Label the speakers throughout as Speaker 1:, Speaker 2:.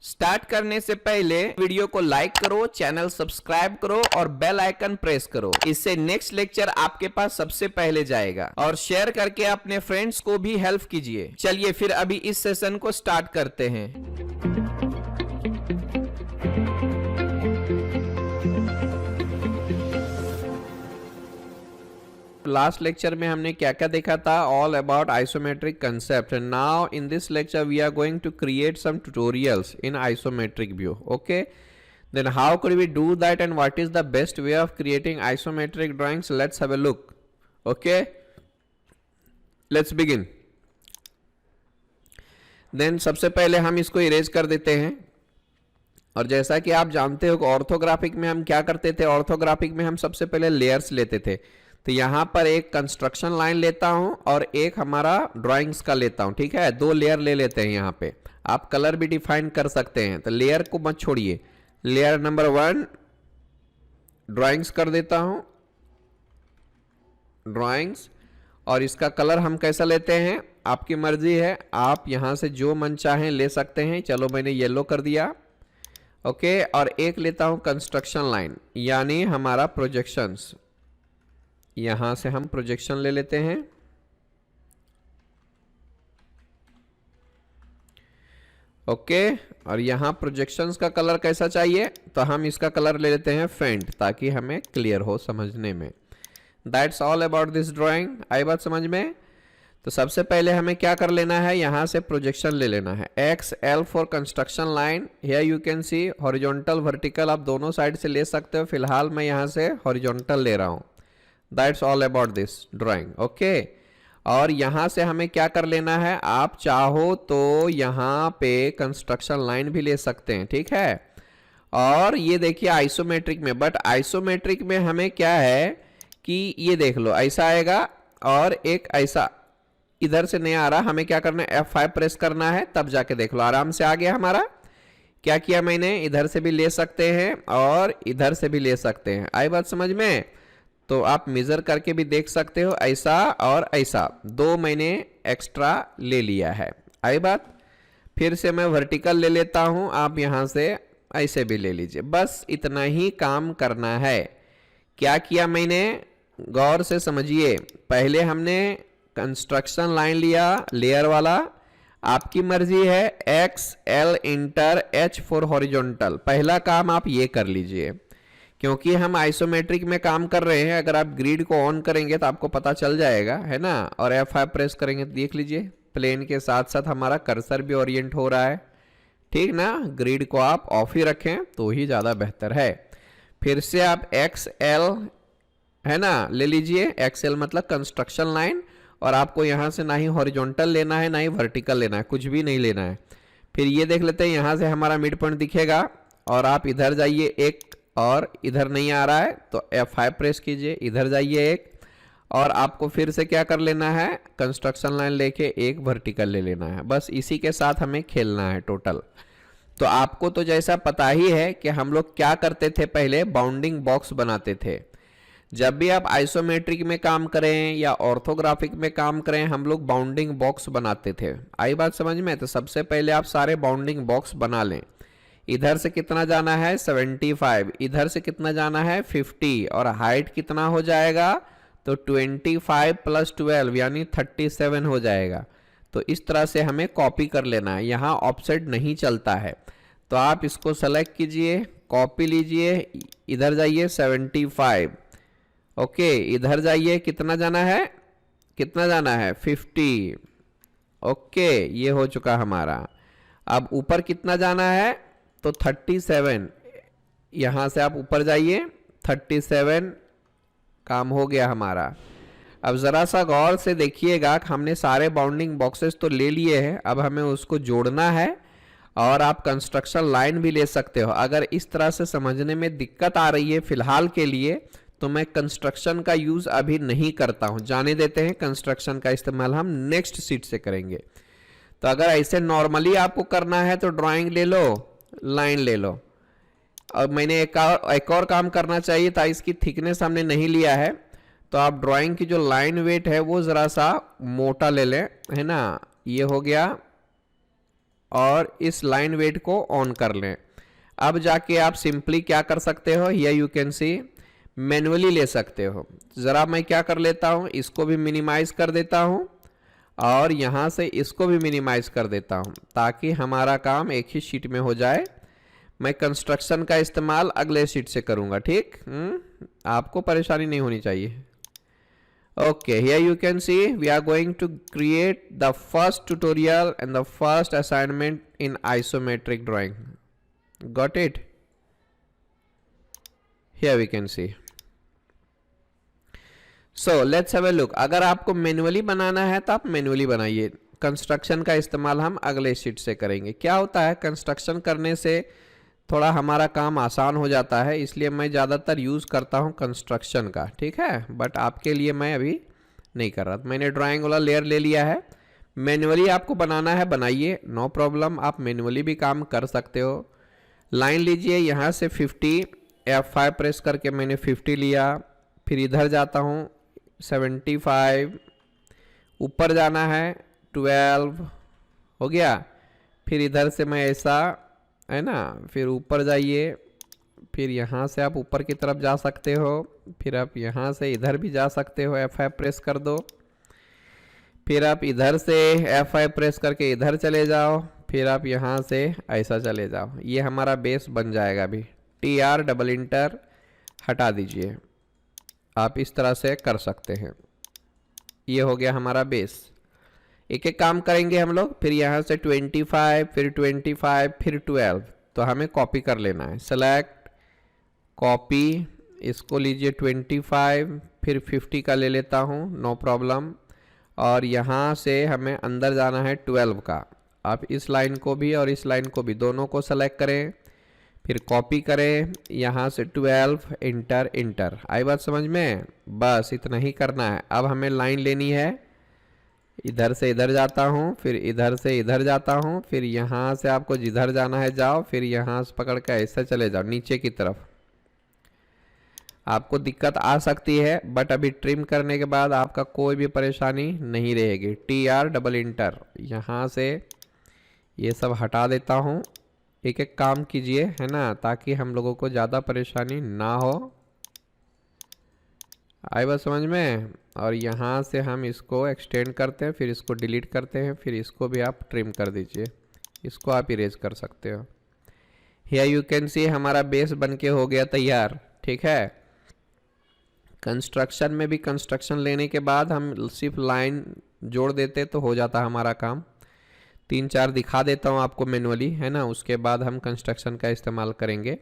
Speaker 1: Start करने से पहले वीडियो को लाइक करो, चैनल सब्सक्राइब करो और बेल आइकन प्रेस करो। इससे नेक्स्ट लेक्चर आपके पास सबसे पहले जाएगा। और शेयर करके अपने फ्रेंड्स को भी हेल्प कीजिए। चलिए फिर अभी इस सेशन को स्टार्ट करते हैं। लास्ट लेक्चर में हमने क्या क्या देखा था? All about isometric concept. Now in this lecture we are going to create some tutorials in isometric view. Okay, then how could we do that and what is the best way of creating isometric drawings? Let's have a look. Okay, let's begin. Then सबसे पहले हम इसको erase कर देते हैं। और जैसा कि आप जानते हो ऑर्थोग्राफिक में हम क्या करते थे? ऑर्थोग्राफिक में हम सबसे पहले लेयर्स लेते थे। तो यहाँ पर एक कंस्ट्रक्शन लाइन लेता हूँ और एक हमारा ड्राइंग्स का लेता हूँ। ठीक है, दो लेयर ले लेते हैं। यहाँ पे आप कलर भी डिफाइन कर सकते हैं। तो लेयर को मत छोड़िए। लेयर नंबर 1 ड्राइंग्स कर देता हूँ, ड्राइंग्स। और इसका कलर हम कैसा लेते हैं आपकी मर्जी है, आप यहाँ से जो मन चाहें ले सकते हैं। चलो मैंने येलो कर दिया। ओके, और एक लेता हूँ कंस्ट्रक्शन लाइन, यानी हमारा प्रोजेक्शंस। यहां से हम प्रोजेक्शन ले लेते हैं। ओके, और यहां प्रोजेक्शंस का कलर कैसा चाहिए? तो हम इसका कलर ले लेते हैं फेंट, ताकि हमें क्लियर हो समझने में। That's all about this drawing. आई बात समझ में? तो सबसे पहले हमें क्या कर लेना है, यहां से प्रोजेक्शन ले लेना है। XL for construction line. Here you can C horizontal vertical आप दोनों साइड से ले सकते हो। फिलहाल मैं यहां से हॉरिजॉन्टल ले रहा हूं। That's all about this drawing. Okay, और यहां से हमें क्या कर लेना है, आप चाहो तो यहां पे कंस्ट्रक्शन लाइन भी ले सकते हैं। ठीक है, और ये देखिए आइसोमेट्रिक में, बट आइसोमेट्रिक में हमें क्या है कि ये देख लो ऐसा आएगा और एक ऐसा इधर से नहीं आ रहा। हमें क्या करना है, F5 प्रेस करना है, तब जाके देख लो आराम से आ गया हमारा। क्या किया मैंने, इधर से भी ले सकते हैं और इधर से भी ले सकते हैं। आई बात समझ में? तो आप मेजर करके भी देख सकते हो, ऐसा और ऐसा दो मैंने एक्स्ट्रा ले लिया है। आई बात? फिर से मैं वर्टिकल ले लेता हूं, आप यहां से ऐसे भी ले लीजिए। बस इतना ही काम करना है। क्या किया मैंने, गौर से समझिए। पहले हमने कंस्ट्रक्शन लाइन लिया लेयर वाला, आपकी मर्जी है। XL inter H for horizontal. पहला काम आप ये कर लीजिए, क्योंकि हम आइसोमेट्रिक में काम कर रहे हैं। अगर आप ग्रिड को ऑन करेंगे तो आपको पता चल जाएगा, है ना। और F5 प्रेस करेंगे तो देख लीजिए प्लेन के साथ साथ हमारा कर्सर भी ओरिएंट हो रहा है। ठीक ना, ग्रिड को आप ऑफ ही रखें तो ही ज़्यादा बेहतर है। फिर से आप XL है ना ले लीजिए। XL मतलब कंस्ट्रक्शन लाइन, और आपको यहाँ से ना ही हॉरिजॉन्टल लेना है ना ही वर्टिकल लेना है, कुछ भी नहीं लेना है। फिर ये देख लेते हैं, यहाँ से हमारा मिड पॉइंट दिखेगा और आप इधर जाइए एक, और इधर नहीं आ रहा है तो F5 प्रेस कीजिए, इधर जाइए एक, और आपको फिर से क्या कर लेना है, कंस्ट्रक्शन लाइन लेके एक वर्टिकल ले लेना है। बस इसी के साथ हमें खेलना है टोटल। तो आपको तो जैसा पता ही है कि हम लोग क्या करते थे, पहले बाउंडिंग बॉक्स बनाते थे। जब भी आप आइसोमेट्रिक में काम करें या ऑर्थोग्राफिक में काम करें, हम लोग बाउंडिंग बॉक्स बनाते थे। आई बात समझ में? तो सबसे पहले आप सारे बाउंडिंग बॉक्स बना लें। इधर से कितना जाना है 75, इधर से कितना जाना है 50, और हाइट कितना हो जाएगा तो 25 + 12 यानी 37 हो जाएगा। तो इस तरह से हमें कॉपी कर लेना है। यहाँ ऑफसेट नहीं चलता है, तो आप इसको सेलेक्ट कीजिए, कॉपी लीजिए, इधर जाइए 75। ओके, इधर जाइए, कितना जाना है, कितना जाना है 50। ओके, ये हो चुका हमारा। अब ऊपर कितना जाना है तो 37, यहाँ से आप ऊपर जाइए 37, काम हो गया हमारा। अब ज़रा सा गौर से देखिएगा, हमने सारे बाउंडिंग बॉक्सेस तो ले लिए हैं, अब हमें उसको जोड़ना है। और आप कंस्ट्रक्शन लाइन भी ले सकते हो। अगर इस तरह से समझने में दिक्कत आ रही है फिलहाल के लिए, तो मैं कंस्ट्रक्शन का यूज़ अभी नहीं करता हूँ, जाने देते हैं। कंस्ट्रक्शन का इस्तेमाल हम नेक्स्ट सीट से करेंगे। तो अगर ऐसे नॉर्मली आपको करना है तो ड्राइंग ले लो, लाइन ले लो। अब मैंने एक और काम करना चाहिए था, इसकी थिकनेस हमने नहीं लिया है, तो आप ड्राइंग की जो लाइन वेट है वो ज़रा सा मोटा ले लें, है ना। ये हो गया, और इस लाइन वेट को ऑन कर लें। अब जाके आप सिंपली क्या कर सकते हो, here you can C manually ले सकते हो। ज़रा मैं क्या कर लेता हूँ, इसको भी मिनिमाइज कर देता हूँ और यहाँ से इसको भी मिनिमाइज कर देता हूँ ताकि हमारा काम एक ही शीट में हो जाए। मैं कंस्ट्रक्शन का इस्तेमाल अगले शीट से करूँगा, ठीक। आपको परेशानी नहीं होनी चाहिए। Okay, here you can see we are going to create the first tutorial and the first assignment in isometric drawing. Got it? Here we can see. So let's have a look. अगर आपको manually बनाना है तो आप manually बनाइए। Construction का इस्तेमाल हम अगले शीट से करेंगे। क्या होता है, कंस्ट्रक्शन करने से थोड़ा हमारा काम आसान हो जाता है, इसलिए मैं ज़्यादातर यूज़ करता हूँ कंस्ट्रक्शन का, ठीक है। बट आपके लिए मैं अभी नहीं कर रहा। मैंने ड्राइंग वाला लेयर ले लिया है। मैन्युअली आपको बनाना है, बनाइए, नो प्रॉब्लम। आप मैन्युअली भी काम कर सकते हो। लाइन लीजिए, यहाँ से 50, F5 प्रेस करके मैंने 50 लिया। फिर इधर जाता हूँ 75, ऊपर जाना है 12, हो गया। फिर इधर से मैं ऐसा, है ना, फिर ऊपर जाइए, फिर यहाँ से आप ऊपर की तरफ जा सकते हो, फिर आप यहाँ से इधर भी जा सकते हो। F5 प्रेस कर दो, फिर आप इधर से F5 प्रेस करके इधर चले जाओ, फिर आप यहाँ से ऐसा चले जाओ। ये हमारा बेस बन जाएगा। अभी TR डबल इंटर हटा दीजिए, आप इस तरह से कर सकते हैं। ये हो गया हमारा बेस। एक एक काम करेंगे हम लोग। फिर यहाँ से 25, फिर 25, फिर 12, तो हमें कॉपी कर लेना है। सेलेक्ट, कॉपी, इसको लीजिए 25, फिर 50 का ले लेता हूँ, नो प्रॉब्लम। और यहाँ से हमें अंदर जाना है 12 का। आप इस लाइन को भी और इस लाइन को भी, दोनों को सेलेक्ट करें, फिर कॉपी करें, यहाँ से 12, इंटर इंटर। आई बात समझ में? बस इतना ही करना है। अब हमें लाइन लेनी है, इधर से इधर जाता हूँ, फिर इधर से इधर जाता हूँ, फिर यहाँ से आपको जिधर जाना है जाओ, फिर यहाँ से पकड़ के ऐसे चले जाओ नीचे की तरफ। आपको दिक्कत आ सकती है, बट अभी ट्रिम करने के बाद आपका कोई भी परेशानी नहीं रहेगी। TR डबल इंटर, यहाँ से ये सब हटा देता हूँ। एक एक काम कीजिए, है ना, ताकि हम लोगों को ज़्यादा परेशानी ना हो। आई बात समझ में? और यहाँ से हम इसको एक्सटेंड करते हैं, फिर इसको डिलीट करते हैं, फिर इसको भी आप ट्रिम कर दीजिए। इसको आप इरेज कर सकते हो। हियर यू कैन सी हमारा बेस बन के हो गया तैयार, ठीक है। कंस्ट्रक्शन में भी कंस्ट्रक्शन लेने के बाद हम सिर्फ लाइन जोड़ देते तो हो जाता हमारा काम। 3-4 दिखा देता हूँ आपको मैनुअली, है ना, उसके बाद हम कंस्ट्रक्शन का इस्तेमाल करेंगे।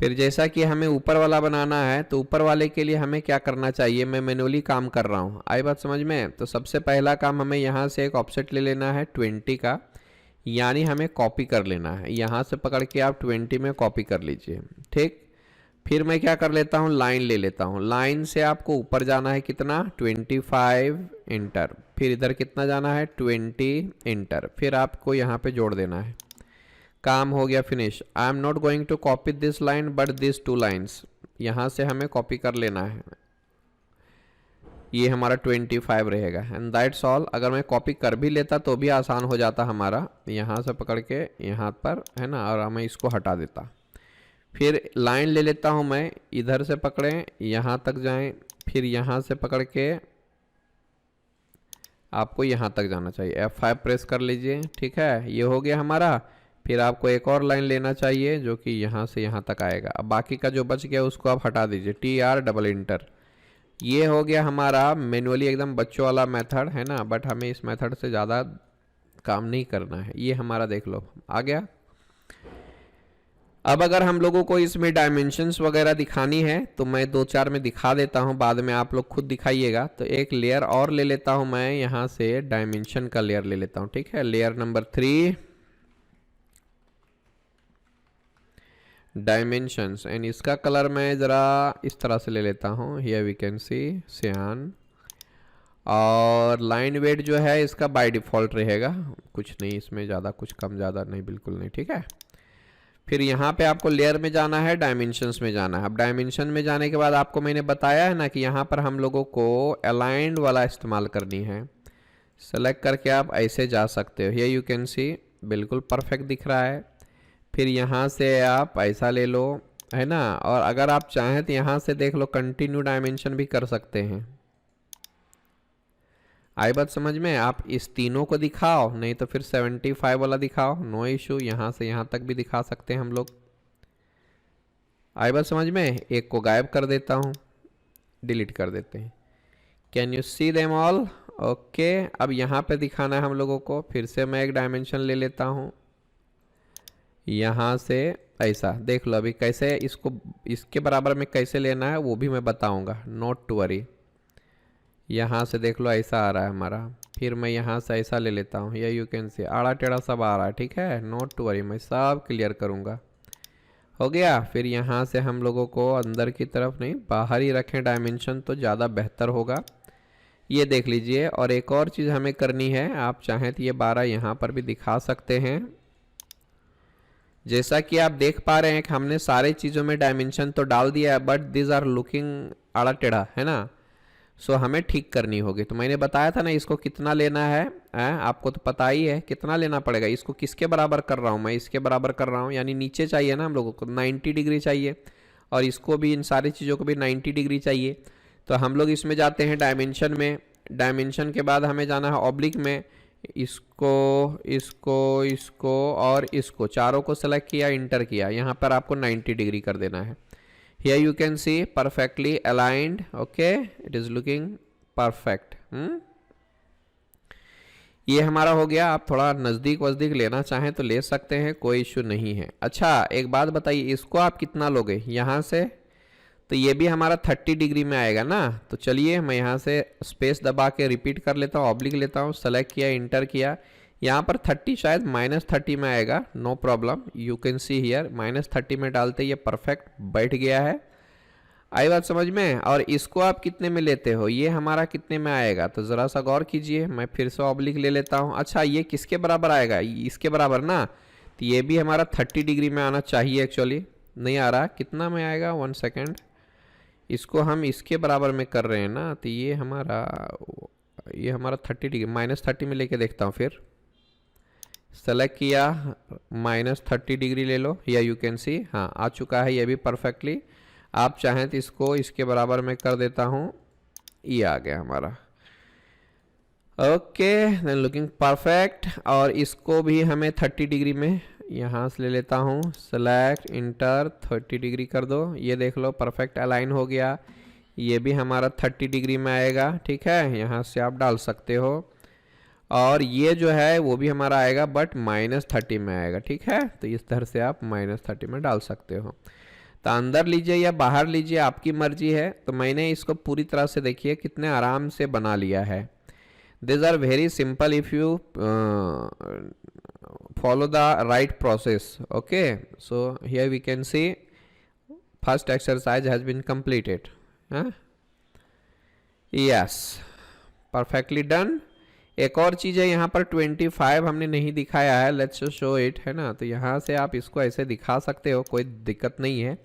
Speaker 1: फिर जैसा कि हमें ऊपर वाला बनाना है, तो ऊपर वाले के लिए हमें क्या करना चाहिए, मैं मैनुअली काम कर रहा हूँ। आई बात समझ में? तो सबसे पहला काम हमें यहाँ से एक ऑफसेट ले लेना है 20 का, यानी हमें कॉपी कर लेना है। यहाँ से पकड़ के आप 20 में कॉपी कर लीजिए, ठीक। फिर मैं क्या कर लेता हूँ, लाइन ले लेता हूँ। लाइन से आपको ऊपर जाना है कितना, 25, इंटर। फिर इधर कितना जाना है, 20, इंटर। फिर आपको यहाँ पे जोड़ देना है। काम हो गया finish. I am not going to copy this line but this 2 lines, यहाँ से हमें कॉपी कर लेना है। ये हमारा 25 रहेगा, एंड दैट्स ऑल। अगर मैं कॉपी कर भी लेता तो भी आसान हो जाता हमारा। यहाँ से पकड़ के यहाँ पर, है ना, और मैं इसको हटा देता। फिर लाइन ले लेता हूँ मैं, इधर से पकड़ें, यहाँ तक जाएं, फिर यहाँ से पकड़ के आपको यहाँ तक जाना चाहिए। F5 प्रेस कर लीजिए, ठीक है। ये हो गया हमारा। फिर आपको एक और लाइन लेना चाहिए जो कि यहाँ से यहाँ तक आएगा। अब बाकी का जो बच गया उसको आप हटा दीजिए, TR डबल इंटर। ये हो गया हमारा मैनुअली एकदम बच्चों वाला मेथड, है ना, बट हमें इस मेथड से ज़्यादा काम नहीं करना है। ये हमारा देख लो आ गया। अब अगर हम लोगों को इसमें डायमेंशंस वगैरह दिखानी है तो मैं 2-4 में दिखा देता हूं, बाद में आप लोग खुद दिखाइएगा। तो एक लेयर और ले लेता हूं मैं, यहाँ से डायमेंशन का लेयर ले लेता हूं, ठीक है। लेयर नंबर 3, डायमेंशंस, एंड इसका कलर मैं ज़रा इस तरह से ले लेता हूँ। हियर वी कैन सी सियान। और लाइन वेट जो है इसका बाय डिफ़ॉल्ट रहेगा, कुछ नहीं इसमें ज़्यादा, कुछ कम ज़्यादा नहीं, बिल्कुल नहीं, ठीक है। फिर यहाँ पे आपको लेयर में जाना है, डायमेंशंस में जाना है। अब डायमेंशन में जाने के बाद आपको मैंने बताया है ना कि यहाँ पर हम लोगों को अलाइंड वाला इस्तेमाल करनी है। सेलेक्ट करके आप ऐसे जा सकते हो। हियर यू कैन सी बिल्कुल परफेक्ट दिख रहा है। फिर यहाँ से आप ऐसा ले लो, है ना। और अगर आप चाहें तो यहाँ से देख लो कंटिन्यू डायमेंशन भी कर सकते हैं। आई बात समझ में? आप इस तीनों को दिखाओ, नहीं तो फिर 75 वाला दिखाओ, नो इशू। यहाँ से यहाँ तक भी दिखा सकते हैं हम लोग। आई बात समझ में? एक को गायब कर देता हूँ, डिलीट कर देते हैं। Can you see them all? Okay, अब यहाँ पे दिखाना है हम लोगों को। फिर से मैं एक डायमेंशन ले लेता हूँ, यहाँ से ऐसा देख लो। अभी कैसे इसको इसके बराबर में कैसे लेना है वो भी मैं बताऊँगा, नॉट टू वरी। यहाँ से देख लो ऐसा आ रहा है हमारा। फिर मैं यहाँ से ऐसा ले लेता हूँ, या यू कैन सी आड़ा टेढ़ा सब आ रहा है, ठीक है। नॉट टू वरी, मैं सब क्लियर करूँगा। हो गया। फिर यहाँ से हम लोगों को अंदर की तरफ नहीं, बाहर ही रखें डायमेंशन तो ज़्यादा बेहतर होगा। ये देख लीजिए। और एक और चीज़ हमें करनी है, आप चाहें तो ये 12 यहाँ पर भी दिखा सकते हैं। जैसा कि आप देख पा रहे हैं कि हमने सारे चीज़ों में डायमेंशन तो डाल दिया है, बट दिस आर लुकिंग आड़ा टेढ़ा, है ना। सो हमें ठीक करनी होगी। तो मैंने बताया था ना इसको कितना लेना है, आपको तो पता ही है कितना लेना पड़ेगा। इसको किसके बराबर कर रहा हूँ मैं? इसके बराबर कर रहा हूँ, यानी नीचे चाहिए ना हम लोगों को 90 डिग्री चाहिए, और इसको भी, इन सारी चीज़ों को भी 90 डिग्री चाहिए। तो हम लोग इसमें जाते हैं डायमेंशन में। डायमेंशन के बाद हमें जाना है ऑब्लिक में। इसको इसको इसको और इसको चारों को सेलेक्ट किया, इंटर किया। यहाँ पर आपको 90 डिग्री कर देना है। Here you can see perfectly aligned. Okay, it is looking perfect. ये हमारा हो गया। आप थोड़ा नज़दीक वज़दीक लेना चाहें तो ले सकते हैं, कोई इशू नहीं है। अच्छा, एक बात बताइए, इसको आप कितना लोगे यहाँ से? तो ये भी हमारा 30 डिग्री में आएगा ना। तो चलिए मैं यहाँ से स्पेस दबा के रिपीट कर लेता हूँ, ऑब्लिक लेता हूँ, सेलेक्ट किया, इंटर किया। यहाँ पर 30 शायद -30 में आएगा, no problem. You can see here -30 में डालते ये परफेक्ट बैठ गया है। आई बात समझ में? और इसको आप कितने में लेते हो? ये हमारा कितने में आएगा? तो ज़रा सा गौर कीजिए। मैं फिर से ऑब्लिक ले लेता हूँ। अच्छा, ये किसके बराबर आएगा? इसके बराबर ना। तो ये भी हमारा 30 डिग्री में आना चाहिए, एक्चुअली नहीं आ रहा। कितना में आएगा? 1 सेकेंड। इसको हम इसके बराबर में कर रहे हैं ना, तो ये हमारा 30 डिग्री -30 में लेके देखता हूँ। फिर सेलेक्ट किया, -30 डिग्री ले लो, या यू कैन सी, हाँ आ चुका है ये भी परफेक्टली। आप चाहें तो इसको इसके बराबर में कर देता हूँ, ये आ गया हमारा। Okay, then looking perfect. और इसको भी हमें 30 डिग्री में यहाँ से ले लेता हूँ, सेलेक्ट, इंटर, 30 डिग्री कर दो। ये देख लो परफेक्ट अलाइन हो गया। ये भी हमारा 30 डिग्री में आएगा, ठीक है। यहाँ से आप डाल सकते हो। और ये जो है वो भी हमारा आएगा, बट -30 में आएगा, ठीक है। तो इस तरह से आप -30 में डाल सकते हो। तो अंदर लीजिए या बाहर लीजिए, आपकी मर्जी है। तो मैंने इसको पूरी तरह से देखिए कितने आराम से बना लिया है। This are very simple if you follow the right process. Okay, so here we can see first exercise has been completed. Yes, perfectly done. एक और चीज़ है यहाँ पर 25 हमने नहीं दिखाया है, लेट्स शो इट, है ना। तो यहाँ से आप इसको ऐसे दिखा सकते हो, कोई दिक्कत नहीं है।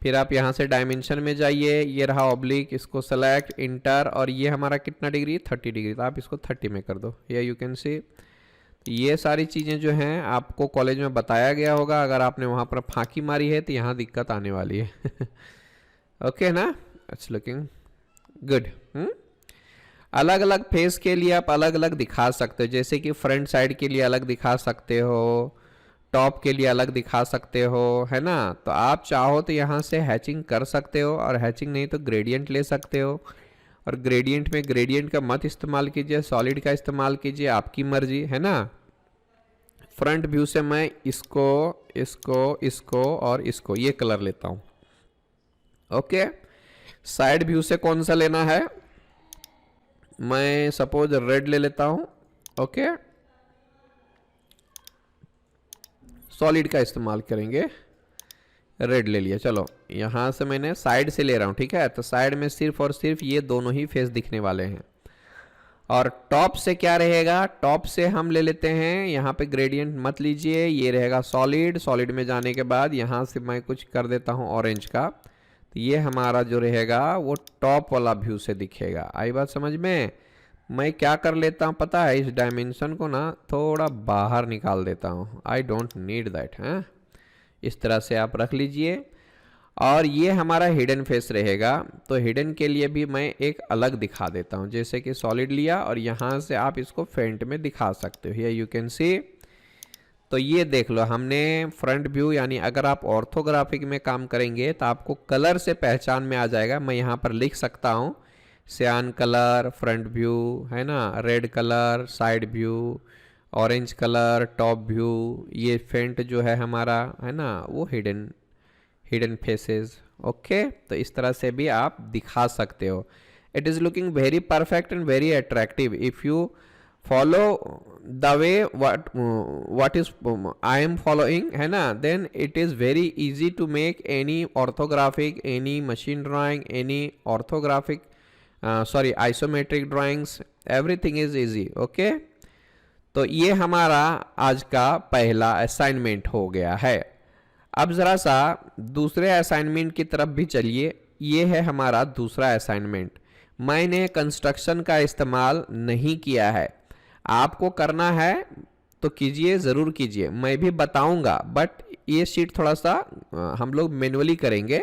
Speaker 1: फिर आप यहाँ से डायमेंशन में जाइए, ये रहा ऑब्लिक, इसको सेलेक्ट, इंटर, और ये हमारा कितना डिग्री? 30 डिग्री। तो आप इसको 30 में कर दो, या यू कैन सी। ये सारी चीज़ें जो हैं आपको कॉलेज में बताया गया होगा। अगर आपने वहाँ पर फांकी मारी है तो यहाँ दिक्कत आने वाली है। ओके ना, इट्स लुकिंग गुड। अलग अलग फेस के लिए आप अलग अलग दिखा सकते हो, जैसे कि फ्रंट साइड के लिए अलग दिखा सकते हो, टॉप के लिए अलग दिखा सकते हो, है ना। तो आप चाहो तो यहाँ से हैचिंग कर सकते हो, और हैचिंग नहीं तो ग्रेडियंट ले सकते हो। और ग्रेडियंट में ग्रेडियंट का मत इस्तेमाल कीजिए, सॉलिड का इस्तेमाल कीजिए, आपकी मर्जी, है ना। फ्रंट व्यू से मैं इसको इसको इसको और इसको ये कलर लेता हूँ। ओके, साइड व्यू से कौन सा लेना है? मैं सपोज रेड ले लेता हूँ। ओके, सॉलिड का इस्तेमाल करेंगे, रेड ले लिया। चलो यहाँ से मैंने साइड से ले रहा हूँ, ठीक है। तो साइड में सिर्फ और सिर्फ ये दोनों ही फेस दिखने वाले हैं। और टॉप से क्या रहेगा? टॉप से हम ले लेते हैं, यहाँ पे ग्रेडियंट मत लीजिए, ये रहेगा सॉलिड। सॉलिड में जाने के बाद यहाँ से मैं कुछ कर देता हूँ ऑरेंज का। तो ये हमारा जो रहेगा वो टॉप वाला व्यू से दिखेगा। आई बात समझ में? मैं क्या कर लेता हूँ पता है, इस डायमेंशन को ना थोड़ा बाहर निकाल देता हूँ, आई डोंट नीड दैट है। इस तरह से आप रख लीजिए। और ये हमारा हिडन फेस रहेगा, तो हिडन के लिए भी मैं एक अलग दिखा देता हूँ, जैसे कि सॉलिड लिया और यहाँ से आप इसको फेंट में दिखा सकते हो, हियर यू कैन सी। तो ये देख लो हमने फ्रंट व्यू, यानी अगर आप ऑर्थोग्राफिक में काम करेंगे तो आपको कलर से पहचान में आ जाएगा। मैं यहाँ पर लिख सकता हूँ सियान कलर फ्रंट व्यू है ना, red colour side view, orange colour top view, ये फेंट जो है हमारा है ना वो हिडन फेसेस। ओके, तो इस तरह से भी आप दिखा सकते हो। It is looking very perfect and very attractive if you follow the way what is I am following है ना, then it is very easy to make any orthographic, any machine drawing, any orthographic isometric drawings, everything is easy। okay, तो ये हमारा आज का पहला assignment हो गया है। अब ज़रा सा दूसरे असाइनमेंट की तरफ भी चलिए। ये है हमारा दूसरा असाइनमेंट। मैंने कंस्ट्रक्शन का इस्तेमाल नहीं किया है, आपको करना है तो कीजिए, ज़रूर कीजिए, मैं भी बताऊंगा, बट ये शीट थोड़ा सा हम लोग मैनुअली करेंगे,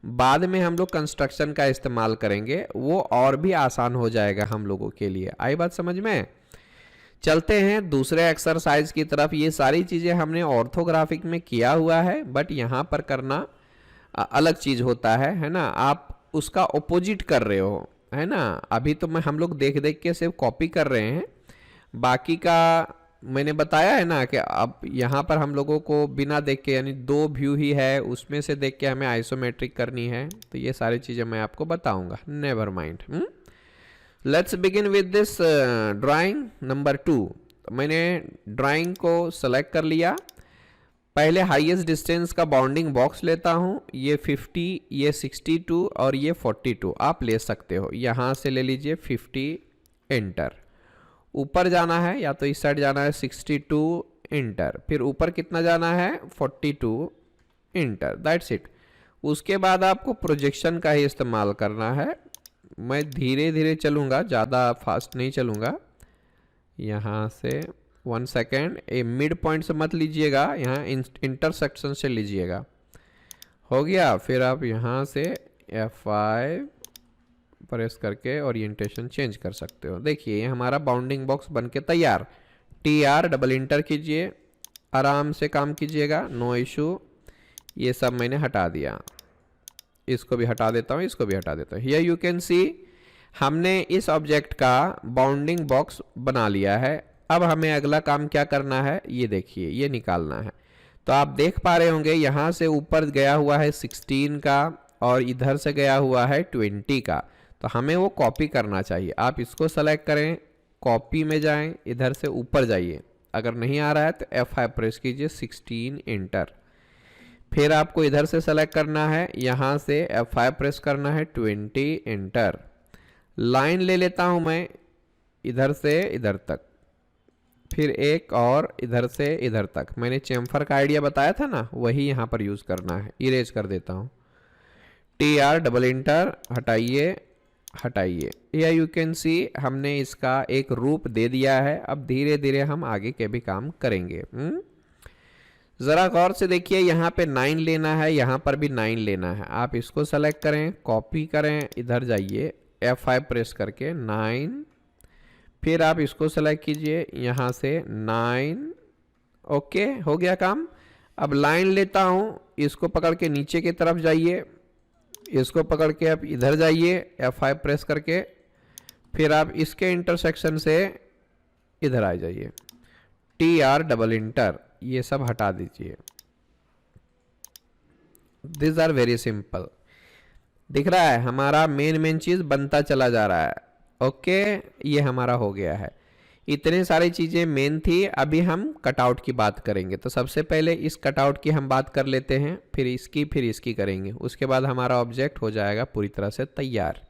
Speaker 1: बाद में हम लोग कंस्ट्रक्शन का इस्तेमाल करेंगे, वो और भी आसान हो जाएगा हम लोगों के लिए। आई बात समझ में? चलते हैं दूसरे एक्सरसाइज की तरफ। ये सारी चीज़ें हमने ऑर्थोग्राफिक में किया हुआ है, बट यहाँ पर करना अलग चीज़ होता है ना, आप उसका ऑपोजिट कर रहे हो है ना। अभी तो हम लोग देख देख के सिर्फ कॉपी कर रहे हैं, बाकी का मैंने बताया है ना कि अब यहाँ पर हम लोगों को बिना देख के, यानी दो व्यू ही है उसमें से देख के हमें आइसोमेट्रिक करनी है, तो ये सारी चीज़ें मैं आपको बताऊंगा। Never mind, let's begin with this drawing number 2। तो मैंने ड्राइंग को सेलेक्ट कर लिया। पहले हाईएस्ट डिस्टेंस का बाउंडिंग बॉक्स लेता हूँ, ये 50, ये 62 और ये 42 आप ले सकते हो। यहाँ से ले लीजिए 50, एंटर। ऊपर जाना है या तो इस साइड जाना है 62, इंटर। फिर ऊपर कितना जाना है 42, इंटर। That's it. उसके बाद आपको प्रोजेक्शन का ही इस्तेमाल करना है। मैं धीरे धीरे चलूँगा, ज़्यादा फास्ट नहीं चलूँगा। यहाँ से 1 सेकेंड, ए मिड पॉइंट से मत लीजिएगा, यहाँ इंटरसेक्शन से लीजिएगा। हो गया। फिर आप यहाँ से F5 प्रेस करके ओरिएंटेशन चेंज कर सकते हो। देखिए ये हमारा बाउंडिंग बॉक्स बनके तैयार। TR डबल इंटर कीजिए, आराम से काम कीजिएगा, नो इशू। ये सब मैंने हटा दिया, इसको भी हटा देता हूँ, इसको भी हटा देता हूँ। हियर यू कैन सी हमने इस ऑब्जेक्ट का बाउंडिंग बॉक्स बना लिया है। अब हमें अगला काम क्या करना है, ये देखिए, ये निकालना है। तो आप देख पा रहे होंगे यहाँ से ऊपर गया हुआ है 16 का और इधर से गया हुआ है 20 का, तो हमें वो कॉपी करना चाहिए। आप इसको सेलेक्ट करें, कॉपी में जाएं, इधर से ऊपर जाइए। अगर नहीं आ रहा है तो F5 प्रेस कीजिए, 16 इंटर। फिर आपको इधर से सेलेक्ट करना है, यहाँ से F5 प्रेस करना है, 20 इंटर। लाइन ले लेता हूँ मैं इधर से इधर तक, फिर एक और इधर से इधर तक। मैंने चेम्फर का आइडिया बताया था ना, वही यहाँ पर यूज़ करना है। इरेज कर देता हूँ, TR डबल इंटर, हटाइए हटाइए। या यू कैन सी हमने इसका एक रूप दे दिया है। अब धीरे धीरे हम आगे के भी काम करेंगे। ज़रा गौर से देखिए, यहाँ पे 9 लेना है, यहाँ पर भी 9 लेना है। आप इसको सेलेक्ट करें, कॉपी करें, इधर जाइए, F5 प्रेस करके 9, फिर आप इसको सेलेक्ट कीजिए, यहाँ से 9। ओके, हो गया काम। अब लाइन लेता हूँ, इसको पकड़ के नीचे की तरफ जाइए, इसको पकड़ के आप इधर जाइए, F5 प्रेस करके, फिर आप इसके इंटरसेक्शन से इधर आ जाइए, TR डबल इंटर। ये सब हटा दीजिए। This are very simple. दिख रहा है हमारा मेन चीज़ बनता चला जा रहा है। ओके, ये हमारा हो गया है। इतने सारी चीज़ें मेन थी। अभी हम कटआउट की बात करेंगे। तो सबसे पहले इस कटआउट की हम बात कर लेते हैं, फिर इसकी करेंगे। उसके बाद हमारा ऑब्जेक्ट हो जाएगा पूरी तरह से तैयार।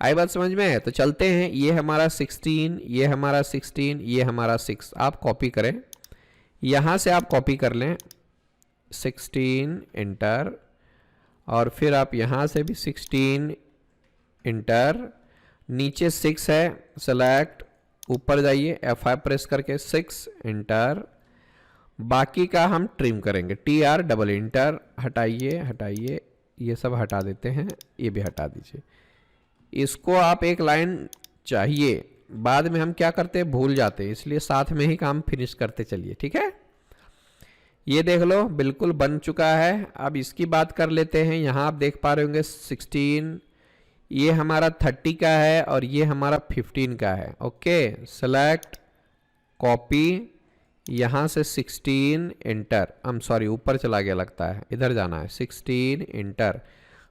Speaker 1: आई बात समझ में है? तो चलते हैं। ये हमारा 16, ये हमारा 16, ये हमारा 6। आप कॉपी करें, यहाँ से आप कॉपी कर लें, 16 इंटर, और फिर आप यहाँ से भी 16 इंटर। नीचे 6 है, सेलेक्ट, ऊपर जाइए F5 प्रेस करके 6 इंटर। बाकी का हम ट्रिम करेंगे, TR डबल इंटर, हटाइए हटाइए, ये सब हटा देते हैं, ये भी हटा दीजिए। इसको आप एक लाइन चाहिए, बाद में हम क्या करते हैं भूल जाते हैं, इसलिए साथ में ही काम फिनिश करते चलिए, ठीक है। ये देख लो बिल्कुल बन चुका है। अब इसकी बात कर लेते हैं। यहाँ आप देख पा रहे होंगे 16, ये हमारा 30 का है और ये हमारा 15 का है। ओके, सेलेक्ट, कॉपी, यहाँ से 16 इंटर, सॉरी ऊपर चला गया लगता है, इधर जाना है, 16 इंटर,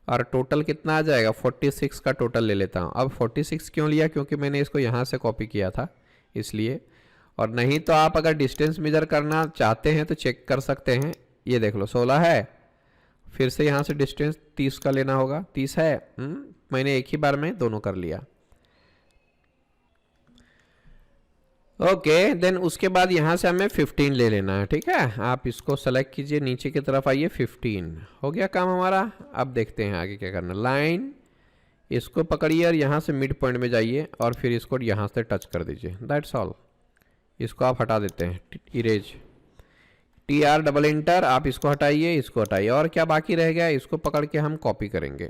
Speaker 1: और टोटल कितना आ जाएगा 46 का टोटल ले लेता हूँ। अब 46 क्यों लिया, क्योंकि मैंने इसको यहाँ से कॉपी किया था इसलिए, और नहीं तो आप अगर डिस्टेंस मेजर करना चाहते हैं तो चेक कर सकते हैं। ये देख लो 16 है, फिर से यहाँ से डिस्टेंस 30 का लेना होगा, 30 है, मैंने एक ही बार में दोनों कर लिया। ओके, देन उसके बाद यहाँ से हमें 15 ले लेना है, ठीक है। आप इसको सेलेक्ट कीजिए, नीचे की तरफ आइए, 15 हो गया काम हमारा। अब देखते हैं आगे क्या करना। लाइन, इसको पकड़िए और यहाँ से मिड पॉइंट में जाइए और फिर इसको यहाँ से टच कर दीजिए, दैट्स ऑल। इसको आप हटा देते हैं, इरेज, TR डबल इंटर, आप इसको हटाइए, इसको हटाइए, और क्या बाकी रह गया, इसको पकड़ के हम कॉपी करेंगे,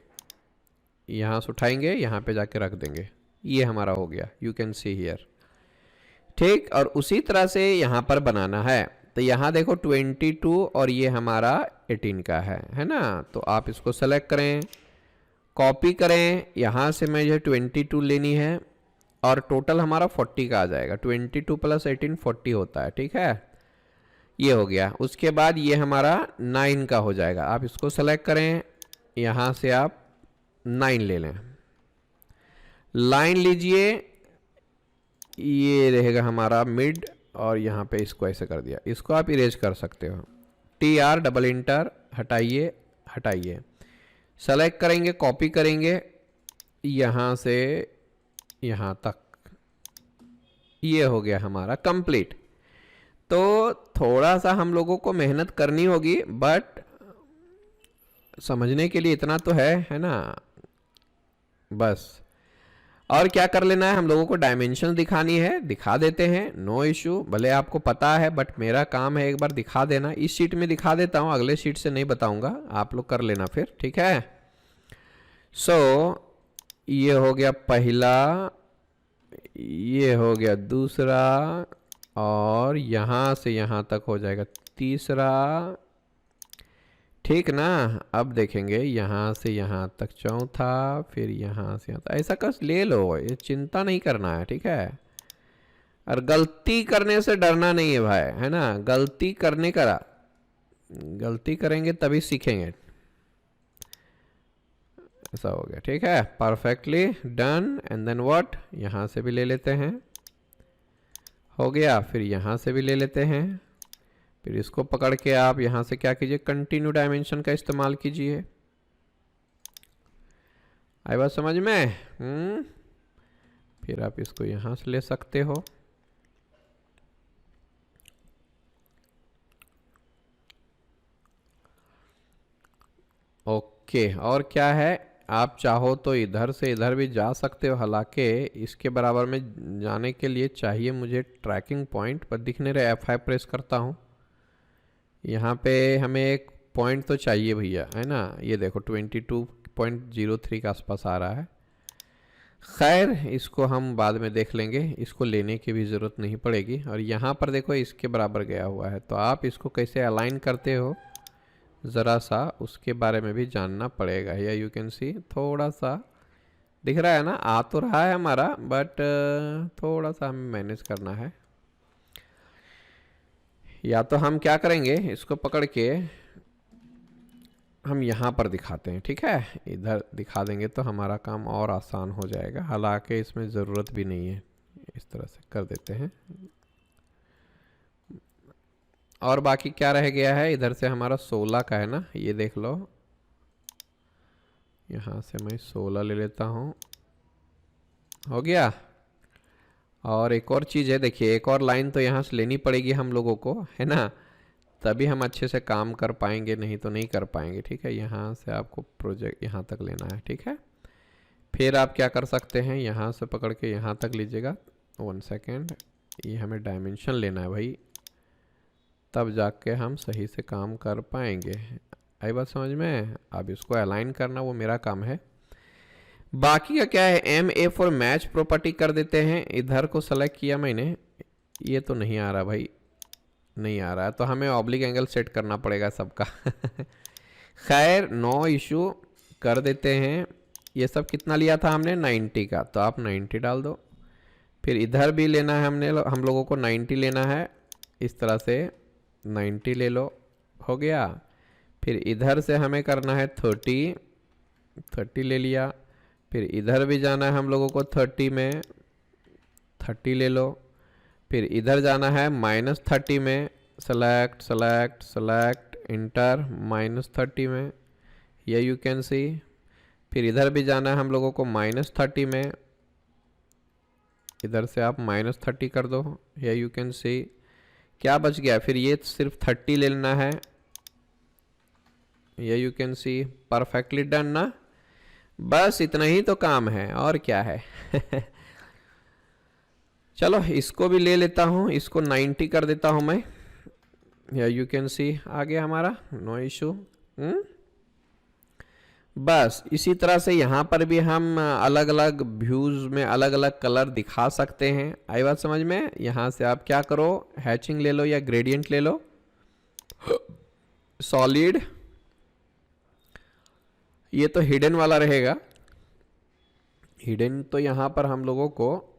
Speaker 1: यहाँ से उठाएंगे, यहाँ पे जाके रख देंगे, ये हमारा हो गया, यू कैन सी हियर, ठीक। और उसी तरह से यहाँ पर बनाना है। तो यहाँ देखो 22 और ये हमारा 18 का है ना। तो आप इसको सेलेक्ट करें, कॉपी करें, यहाँ से मुझे 22 लेनी है और टोटल हमारा 40 का आ जाएगा, 22 + 18 40 होता है, ठीक है। ये हो गया। उसके बाद ये हमारा 9 का हो जाएगा। आप इसको सेलेक्ट करें, यहाँ से आप 9 ले लें, लाइन लीजिए, ये रहेगा हमारा मिड, और यहाँ पे इसको ऐसे कर दिया। इसको आप इरेज कर सकते हो, TR डबल इंटर, हटाइए हटाइए, सेलेक्ट करेंगे, कॉपी करेंगे, यहाँ से यहाँ तक, ये हो गया हमारा कंप्लीट। तो थोड़ा सा हम लोगों को मेहनत करनी होगी, बट समझने के लिए इतना तो है ना, बस। और क्या कर लेना है, हम लोगों को डायमेंशन दिखानी है, दिखा देते हैं, नो इशू। भले आपको पता है बट मेरा काम है एक बार दिखा देना। इस शीट में दिखा देता हूँ, अगले शीट से नहीं बताऊंगा, आप लोग कर लेना फिर, ठीक है। सो ये हो गया पहला, ये हो गया दूसरा, और यहाँ से यहाँ तक हो जाएगा तीसरा, ठीक ना। अब देखेंगे यहाँ से यहाँ तक चौथा, फिर यहाँ से यहाँ तक, ऐसा कस ले लो, ये चिंता नहीं करना है, ठीक है। और गलती करने से डरना नहीं है भाई, है ना। गलती करने का, गलती करेंगे तभी सीखेंगे, ऐसा हो गया, ठीक है, perfectly done. And then what, यहाँ से भी ले लेते हैं, हो गया। फिर यहाँ से भी ले लेते हैं, फिर इसको पकड़ के आप यहाँ से क्या कीजिए, कंटिन्यू डायमेंशन का इस्तेमाल कीजिए। आई बात समझ में? फिर आप इसको यहाँ से ले सकते हो। ओके, और क्या है, आप चाहो तो इधर से इधर भी जा सकते हो, हालांकि इसके बराबर में जाने के लिए चाहिए मुझे ट्रैकिंग पॉइंट, पर दिख नहीं रहा, F5 प्रेस करता हूँ। यहाँ पे हमें एक पॉइंट तो चाहिए भैया, है ना। ये देखो 22.03 के आसपास आ रहा है। खैर, इसको हम बाद में देख लेंगे, इसको लेने की भी ज़रूरत नहीं पड़ेगी। और यहाँ पर देखो इसके बराबर गया हुआ है, तो आप इसको कैसे अलाइन करते हो ज़रा सा उसके बारे में भी जानना पड़ेगा। या यू कैन सी, थोड़ा सा दिख रहा है ना, आ तो रहा है हमारा, बट थोड़ा सा हमें मैनेज करना है। या तो हम क्या करेंगे, इसको पकड़ के हम यहाँ पर दिखाते हैं, ठीक है। इधर दिखा देंगे तो हमारा काम और आसान हो जाएगा, हालांकि इसमें ज़रूरत भी नहीं है। इस तरह से कर देते हैं। और बाकी क्या रह गया है, इधर से हमारा 16 का है ना, ये देख लो। यहाँ से मैं 16 ले लेता हूँ, हो गया। और एक और चीज़ है, देखिए एक और लाइन तो यहाँ से लेनी पड़ेगी हम लोगों को, है ना, तभी हम अच्छे से काम कर पाएंगे, नहीं तो नहीं कर पाएंगे, ठीक है। यहाँ से आपको प्रोजेक्ट यहाँ तक लेना है, ठीक है। फिर आप क्या कर सकते हैं, यहाँ से पकड़ के यहाँ तक लीजिएगा। 1 सेकेंड, ये हमें डायमेंशन लेना है भाई, तब जाके हम सही से काम कर पाएंगे। आई बात समझ में? अब इसको अलाइन करना वो मेरा काम है। बाकी का क्या है, MA फॉर मैच प्रॉपर्टी कर देते हैं। इधर को सेलेक्ट किया मैंने, ये तो नहीं आ रहा भाई, नहीं आ रहा है, तो हमें ऑब्लिक एंगल सेट करना पड़ेगा सबका। खैर नो इशू, कर देते हैं। ये सब कितना लिया था हमने, 90 का, तो आप 90 डाल दो। फिर इधर भी लेना है हम लोगों को 90 लेना है, इस तरह से 90 ले लो, हो गया। फिर इधर से हमें करना है 30 ले लिया। फिर इधर भी जाना है हम लोगों को 30 में, 30 ले लो। फिर इधर जाना है -30 में, सेलेक्ट सेलेक्ट सेलेक्ट इंटर -30 में, ये यू कैन सी। फिर इधर भी जाना है हम लोगों को -30 में, इधर से आप -30 कर दो, ये यू कैन सी। क्या बच गया, फिर ये सिर्फ 30 ले लेना है, ये you can C. Perfectly done ना, बस इतना ही तो काम है, और क्या है। चलो इसको भी ले लेता हूँ, इसको 90 कर देता हूँ मैं, या यू कैन सी आ गया हमारा, नो इशू। बस इसी तरह से यहाँ पर भी हम अलग अलग व्यूज़ में अलग अलग कलर दिखा सकते हैं। आई बात समझ में? यहाँ से आप क्या करो, हैचिंग ले लो या ग्रेडियंट ले लो, सॉलिड, ये तो हिडन वाला रहेगा। हिडन तो यहाँ पर हम लोगों को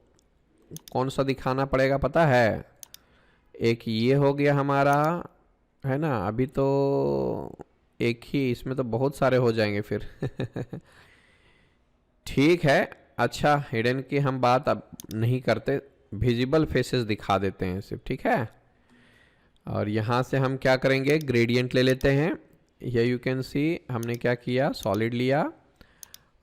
Speaker 1: कौन सा दिखाना पड़ेगा पता है, एक ये हो गया हमारा, है ना। अभी तो एक ही, इसमें तो बहुत सारे हो जाएंगे फिर। ठीक है, अच्छा हिडन की हम बात अब नहीं करते, विजिबल फेसेस दिखा देते हैं सिर्फ, ठीक है। और यहाँ से हम क्या करेंगे, ग्रेडियंट ले लेते हैं। ये यू कैन सी हमने क्या किया, सॉलिड लिया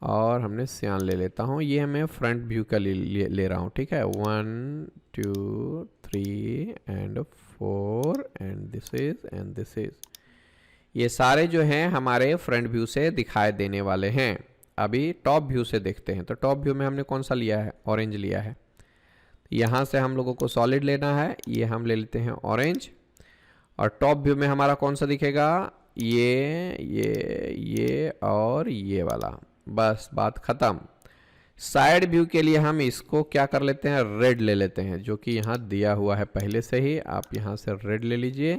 Speaker 1: और हमने सियान ले लेता हूँ। ये मैं फ्रंट व्यू का ले रहा हूँ, ठीक है। 1 2 3 एंड 4 एंड दिस इज ये सारे जो हैं हमारे फ्रंट व्यू से दिखाई देने वाले हैं। अभी टॉप व्यू से देखते हैं, तो टॉप व्यू में हमने कौन सा लिया है, ऑरेंज लिया है। यहाँ से हम लोगों को सॉलिड लेना है, ये हम ले लेते हैं ऑरेंज। और टॉप व्यू में हमारा कौन सा दिखेगा, ये और ये वाला, बस बात ख़त्म। साइड व्यू के लिए हम इसको क्या कर लेते हैं, रेड ले लेते हैं, जो कि यहाँ दिया हुआ है पहले से ही। आप यहाँ से रेड ले लीजिए।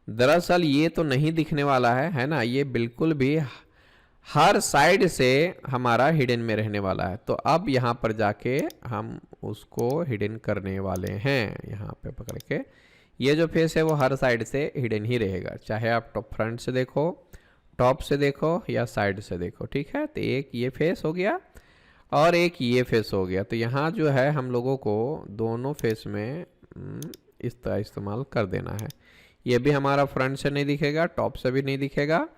Speaker 1: दरअसल ये तो नहीं दिखने वाला है ना, ये बिल्कुल भी हर साइड से हमारा हिडन में रहने वाला है। तो अब यहाँ पर जाके हम उसको हिडन करने वाले हैं। यहाँ पे पकड़ के ये जो फेस है वो हर साइड से हिडन ही रहेगा, चाहे आप टॉप फ्रंट से देखो, टॉप से देखो या साइड से देखो, ठीक है। तो एक ये फेस हो गया और एक ये फेस हो गया। तो यहाँ जो है हम लोगों को दोनों फेस में इस तरह इस्तेमाल कर देना है। ये भी हमारा फ्रंट से नहीं दिखेगा, टॉप से भी नहीं दिखेगा,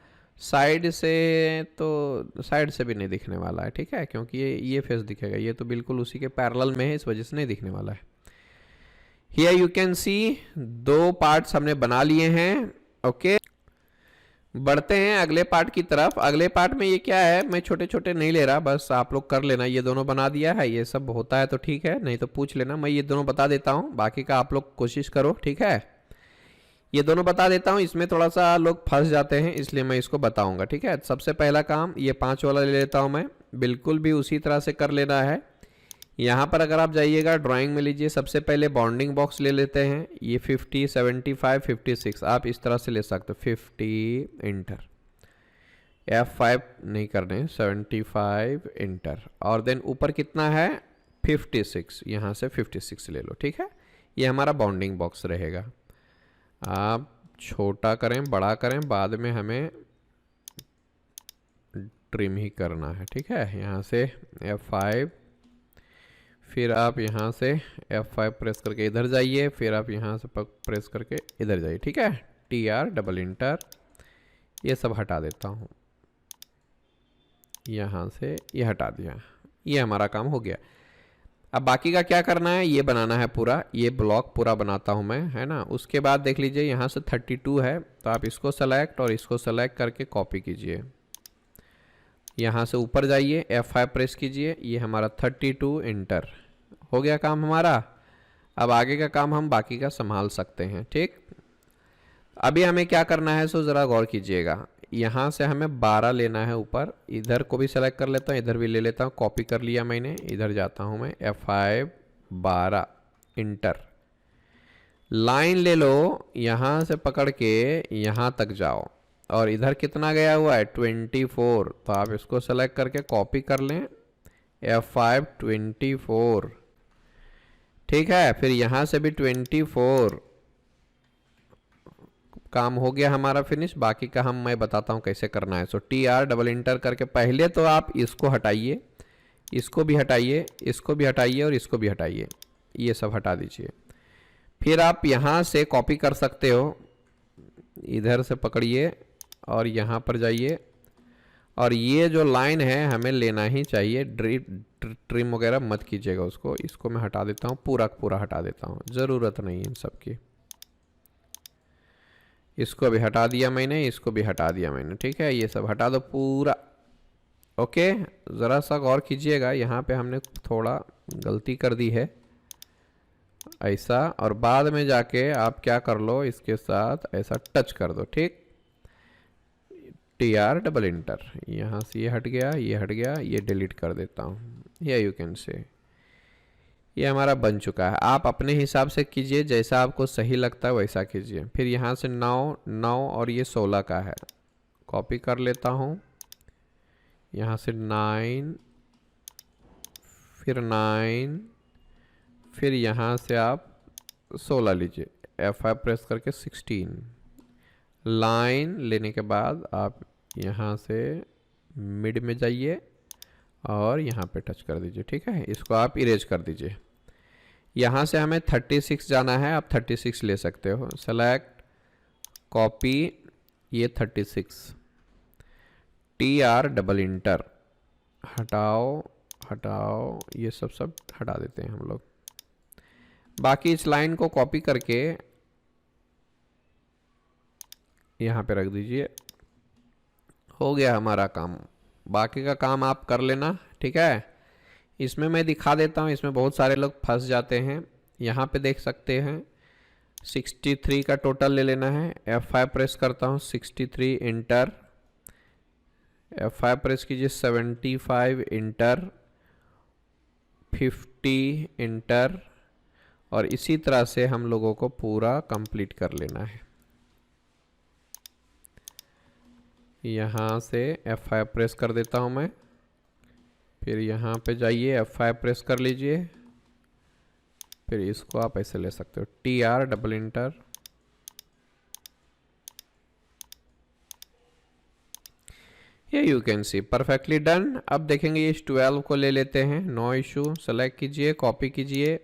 Speaker 1: साइड से तो साइड से भी नहीं दिखने वाला है, ठीक है, क्योंकि ये फेस दिखेगा। ये तो बिल्कुल उसी के पैरेलल में है, इस वजह से नहीं दिखने वाला है। Here you can C 2 parts हमने बना लिए हैं। ओके, बढ़ते हैं अगले पार्ट की तरफ। अगले पार्ट में ये क्या है, मैं छोटे छोटे नहीं ले रहा, बस आप लोग कर लेना। ये दोनों बना दिया है, ये सब होता है तो ठीक है, नहीं तो पूछ लेना। मैं ये दोनों बता देता हूँ, बाकी का आप लोग कोशिश करो, ठीक है। ये दोनों बता देता हूँ, इसमें थोड़ा सा लोग फंस जाते हैं, इसलिए मैं इसको बताऊंगा, ठीक है। सबसे पहला काम ये 5 वाला ले लेता हूँ मैं, बिल्कुल भी उसी तरह से कर लेना है। यहाँ पर अगर आप जाइएगा ड्राइंग में लीजिए, सबसे पहले बाउंडिंग बॉक्स ले लेते हैं। ये 50 75 56 आप इस तरह से ले सकते हो। 50 इंटर, F5 नहीं करने, 75 इंटर, और देन ऊपर कितना है 56, यहाँ से 56 ले लो, ठीक है। ये हमारा बाउंडिंग बॉक्स रहेगा। आप छोटा करें बड़ा करें, बाद में हमें ट्रिम ही करना है, ठीक है। यहाँ से F5, फिर आप यहाँ से F5 प्रेस करके इधर जाइए, फिर आप यहाँ से प्रेस करके इधर जाइए, ठीक है। TR डबल इंटर, ये सब हटा देता हूँ, यहाँ से ये हटा दिया। ये हमारा काम हो गया। अब बाकी का क्या करना है, ये बनाना है पूरा, ये ब्लॉक पूरा बनाता हूँ मैं, है ना। उसके बाद देख लीजिए यहाँ से 32 है, तो आप इसको सेलेक्ट और इसको सेलेक्ट करके कॉपी कीजिए। यहाँ से ऊपर जाइए, F5 प्रेस कीजिए, ये हमारा 32 इंटर हो गया काम हमारा। अब आगे का काम हम बाकी का संभाल सकते हैं। ठीक, अभी हमें क्या करना है, सो ज़रा गौर कीजिएगा। यहाँ से हमें 12 लेना है ऊपर, इधर को भी सेलेक्ट कर लेता हूँ, इधर भी ले लेता हूँ, कॉपी कर लिया मैंने, इधर जाता हूँ मैं F5 12 इंटर। लाइन ले लो, यहाँ से पकड़ के यहाँ तक जाओ, और इधर कितना गया हुआ है 24, तो आप इसको सेलेक्ट करके कॉपी कर लें, F5 24। ठीक है, फिर यहाँ से भी 24 काम हो गया हमारा फिनिश। बाकी का मैं बताता हूँ कैसे करना है। सो TR डबल इंटर करके पहले तो आप इसको हटाइए, इसको भी हटाइए, इसको भी हटाइए और इसको भी हटाइए, ये सब हटा दीजिए। फिर आप यहाँ से कॉपी कर सकते हो, इधर से पकड़िए और यहाँ पर जाइए, और ये जो लाइन है हमें लेना ही चाहिए। ट्रिम वगैरह मत कीजिएगा उसको, इसको मैं हटा देता हूँ, पूरा पूरा हटा देता हूँ, ज़रूरत नहीं इन सब की। इसको भी हटा दिया मैंने, इसको भी हटा दिया मैंने। ठीक है, ये सब हटा दो पूरा। ओके, ज़रा सा गौर कीजिएगा, यहाँ पे हमने थोड़ा गलती कर दी है ऐसा, और बाद में जाके आप क्या कर लो, इसके साथ ऐसा टच कर दो। ठीक, TR डबल इंटर, यहाँ से ये हट गया, ये हट गया, ये डिलीट कर देता हूँ। या यू कैन से ये हमारा बन चुका है। आप अपने हिसाब से कीजिए, जैसा आपको सही लगता है वैसा कीजिए। फिर यहाँ से 9 9 और ये 16 का है, कॉपी कर लेता हूँ, यहाँ से 9, फिर 9, फिर यहाँ से आप 16 लीजिए, F5 प्रेस करके 16। लाइन लेने के बाद आप यहाँ से मिड में जाइए और यहाँ पे टच कर दीजिए। ठीक है, इसको आप इरेज कर दीजिए। यहाँ से हमें 36 जाना है, आप 36 ले सकते हो, सेलेक्ट, कॉपी, ये 36, TR डबल इंटर, हटाओ हटाओ, ये सब हटा देते हैं हम लोग। बाकी इस लाइन को कॉपी करके यहाँ पे रख दीजिए, हो गया हमारा काम। बाकी का काम आप कर लेना। ठीक है, इसमें मैं दिखा देता हूँ, इसमें बहुत सारे लोग फंस जाते हैं। यहाँ पे देख सकते हैं 63 का टोटल ले लेना है, F5 प्रेस करता हूँ, 63 इंटर, F5 प्रेस कीजिए, 75 इंटर, 50 इंटर, और इसी तरह से हम लोगों को पूरा कंप्लीट कर लेना है। यहाँ से F5 प्रेस कर देता हूँ मैं, फिर यहाँ पे जाइए, F5 प्रेस कर लीजिए, फिर इसको आप ऐसे ले सकते हो, TR डबल इंटर, ये you can C perfectly done. अब देखेंगे इस 12 को ले लेते हैं, नो इशू, सेलेक्ट कीजिए, कॉपी कीजिए,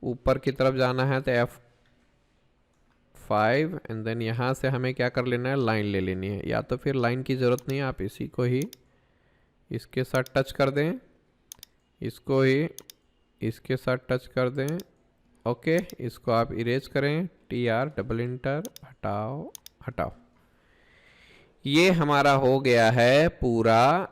Speaker 1: ऊपर की तरफ जाना है तो F5 एंड देन यहाँ से हमें क्या कर लेना है, लाइन ले लेनी है, या तो फिर लाइन की ज़रूरत नहीं है, आप इसी को ही इसके साथ टच कर दें, इसको ही इसके साथ टच कर दें। ओके, इसको आप इरेज करें, TR डबल इंटर, हटाओ हटाओ। ये हमारा हो गया है पूरा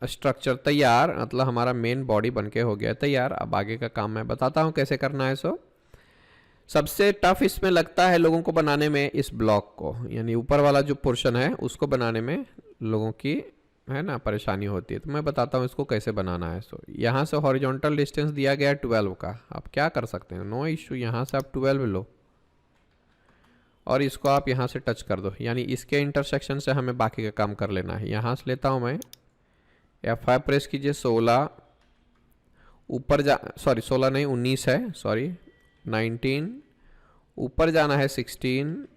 Speaker 1: स्ट्रक्चर तैयार, मतलब हमारा मेन बॉडी बनके हो गया है तैयार। अब आगे का काम मैं बताता हूँ कैसे करना है। सो सबसे टफ इसमें लगता है लोगों को बनाने में इस ब्लॉक को, यानी ऊपर वाला जो पोर्शन है उसको बनाने में लोगों की है ना परेशानी होती है। तो मैं बताता हूँ इसको कैसे बनाना है। सो यहाँ से हॉरिजॉन्टल डिस्टेंस दिया गया है 12 का, आप क्या कर सकते हैं, नो इशू, यहाँ से आप 12 लो और इसको आप यहाँ से टच कर दो, यानी इसके इंटरसेक्शन से हमें बाकी का काम कर लेना है। यहाँ से लेता हूँ मैं, F5 प्रेस कीजिए, 16 ऊपर जा, सॉरी 16 नहीं 19 है, सॉरी 19, ऊपर जाना है 16,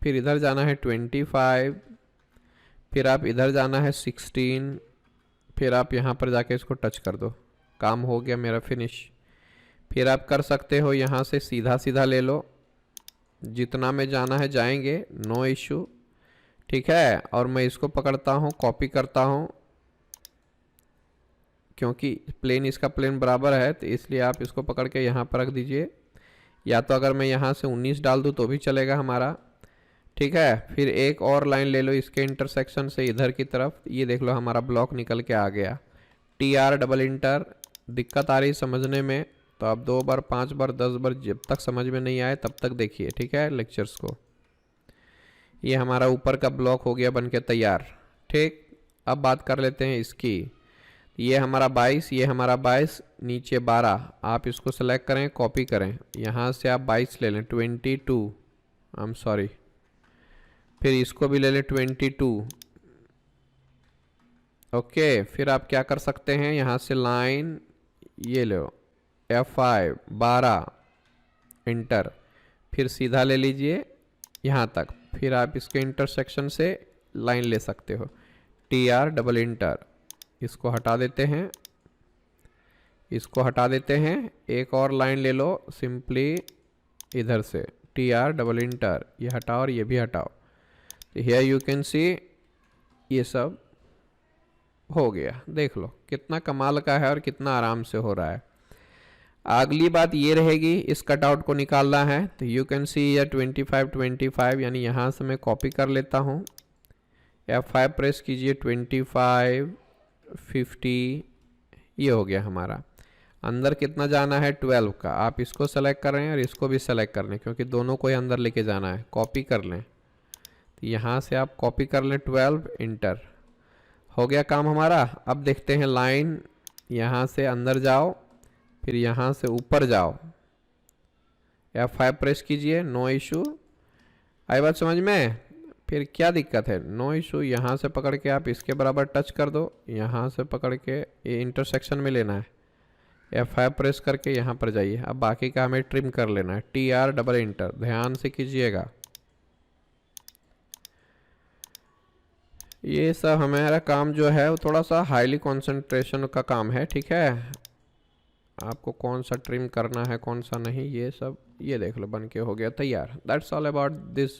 Speaker 1: फिर इधर जाना है 25, फिर आप इधर जाना है 16, फिर आप यहाँ पर जाके इसको टच कर दो, काम हो गया मेरा फिनिश। फिर आप कर सकते हो यहाँ से सीधा सीधा ले लो, जितना में जाना है जाएंगे, नो इशू। ठीक है, और मैं इसको पकड़ता हूँ, कॉपी करता हूँ, क्योंकि प्लेन इसका प्लेन बराबर है तो इसलिए आप इसको पकड़ के यहाँ पर रख दीजिए, या तो अगर मैं यहाँ से 19 डाल दूँ तो भी चलेगा हमारा। ठीक है। फिर एक और लाइन ले लो इसके इंटरसेक्शन से इधर की तरफ, ये देख लो हमारा ब्लॉक निकल के आ गया। TR double inter. दिक्कत आ रही समझने में तो आप 2 बार 5 बार 10 बार जब तक समझ में नहीं आए तब तक देखिए, ठीक है, लेक्चर्स को। ये हमारा ऊपर का ब्लॉक हो गया बनके तैयार। ठीक, अब बात कर लेते हैं इसकी। ये हमारा 22, ये हमारा 22, नीचे 12। आप इसको सेलेक्ट करें, कॉपी करें, यहाँ से आप 22 ले लें, 22, आई एम सॉरी। फिर इसको भी ले लें 22। ओके, फिर आप क्या कर सकते हैं, यहाँ से लाइन ये लो F5 12 इंटर, फिर सीधा ले लीजिए यहाँ तक, फिर आप इसके इंटरसेक्शन से लाइन ले सकते हो। TR डबल इंटर, इसको हटा देते हैं, इसको हटा देते हैं। एक और लाइन ले लो सिंपली इधर से, TR डबल इंटर, ये हटाओ और ये भी हटाओ। तो हियर यू कैन सी ये सब हो गया। देख लो कितना कमाल का है और कितना आराम से हो रहा है। अगली बात ये रहेगी, इस कटआउट को निकालना है। तो यू कैन सी ये 25 25, यानी यहाँ से मैं कॉपी कर लेता हूँ। F5 प्रेस कीजिए, 25 50, ये हो गया हमारा। अंदर कितना जाना है 12 का, आप इसको सेलेक्ट कर रहे हैं और इसको भी सेलेक्ट कर लें क्योंकि दोनों को ही अंदर लेके जाना है। कॉपी कर लें, तो यहाँ से आप कॉपी कर लें 12 इंटर, हो गया काम हमारा। अब देखते हैं लाइन, यहाँ से अंदर जाओ, फिर यहाँ से ऊपर जाओ, F5 प्रेस कीजिए, नो इशू। आई बात समझ में? फिर क्या दिक्कत है, नो इशू। यहाँ से पकड़ के आप इसके बराबर टच कर दो, यहाँ से पकड़ के ये इंटरसेक्शन में लेना है, F5 प्रेस करके यहाँ पर जाइए। अब बाकी का हमें ट्रिम कर लेना है, TR डबल इंटर, ध्यान से कीजिएगा। ये सब हमारा काम जो है वो थोड़ा सा हाईली कंसंट्रेशन का काम है, ठीक है। आपको कौन सा ट्रिम करना है कौन सा नहीं, ये सब ये देख लो, बन के हो गया तैयार। That's all about this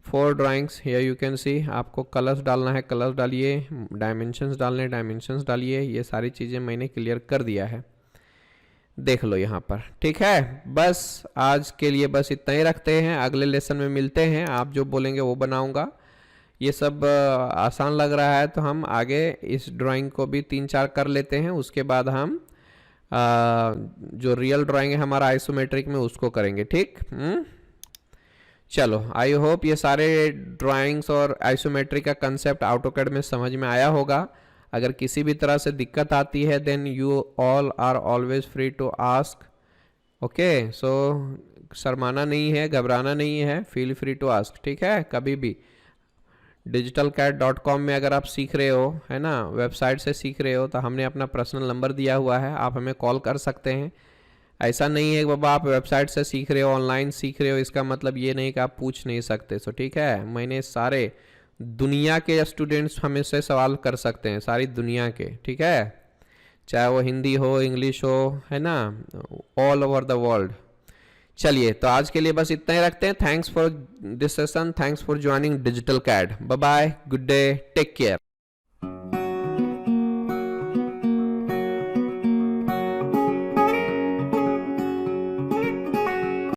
Speaker 1: 4 drawings. Here you can सी, आपको कलर्स डालना है कलर्स डालिए, डायमेंशंस डालने डायमेंशंस डालिए, ये सारी चीज़ें मैंने क्लियर कर दिया है, देख लो यहाँ पर, ठीक है। बस आज के लिए बस इतना ही रखते हैं, अगले लेसन में मिलते हैं। आप जो बोलेंगे वो बनाऊँगा। ये सब आसान लग रहा है तो हम आगे इस ड्राइंग को भी 3-4 कर लेते हैं, उसके बाद हम जो रियल ड्राइंग है हमारा आइसोमेट्रिक में उसको करेंगे, ठीक। चलो, आई होप ये सारे ड्राइंग्स और आइसोमेट्रिक का कंसेप्ट AutoCAD में समझ में आया होगा। अगर किसी भी तरह से दिक्कत आती है then you all are always free to ask, okay. So शर्माना नहीं है, घबराना नहीं है, फील फ्री टू आस्क, ठीक है। कभी भी digitalcad.com में अगर आप सीख रहे हो, है ना, वेबसाइट से सीख रहे हो, तो हमने अपना पर्सनल नंबर दिया हुआ है, आप हमें कॉल कर सकते हैं। ऐसा नहीं है कि बाबा आप वेबसाइट से सीख रहे हो, ऑनलाइन सीख रहे हो, इसका मतलब ये नहीं कि आप पूछ नहीं सकते। सो ठीक है, मैंने सारे दुनिया के स्टूडेंट्स हमसे सवाल कर सकते हैं, सारी दुनिया के, ठीक है, चाहे वो हिंदी हो इंग्लिश हो, है ना, ऑल ओवर द वर्ल्ड। चलिए, तो आज के लिए बस इतना ही रखते हैं। Thanks for this session, thanks for joining Digital CAD. Bye bye, good day, take care.